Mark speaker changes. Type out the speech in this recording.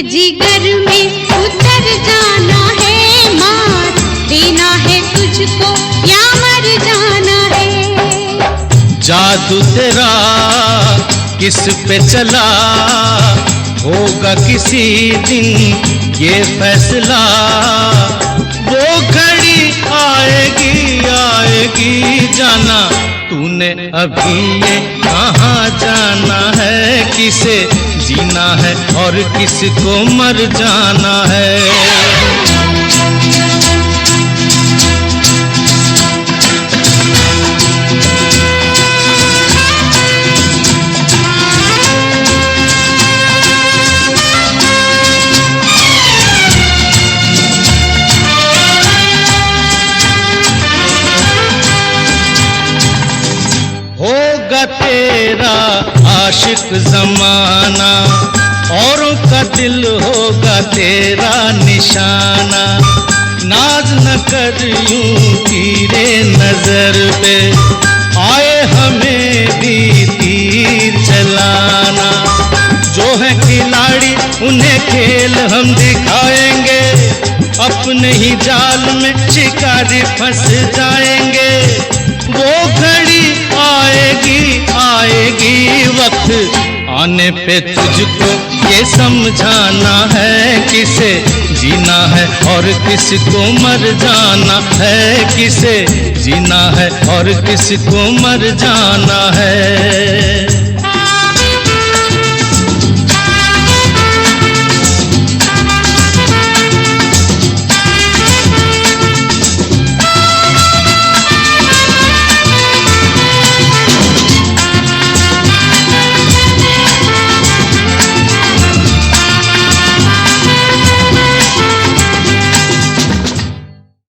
Speaker 1: जिगर में उतर जाना है, मार देना है तुझको या मर जाना है।
Speaker 2: जादू तेरा किस पे चला, होगा किसी दिन ये फैसला। वो घड़ी आएगी आएगी जाना, तूने अभी ये कहाँ जाना है। किसे जीना है और किसको मर जाना है। होगा तेरा आशिक जमाना, औरों का दिल होगा तेरा निशाना। नाज न कर यूं तीरे नजर पे, आए हमें भी तीर चलाना। जो है खिलाड़ी उन्हें खेल हम दिखाएंगे, अपने ही जाल में शिकारी फंस जाएंगे। वो घड़ी आएगी आएगी, वक्त आने पे तुझको ये समझाना है। किसे जीना है और किसको मर जाना है। किसे जीना है और किसको मर जाना है।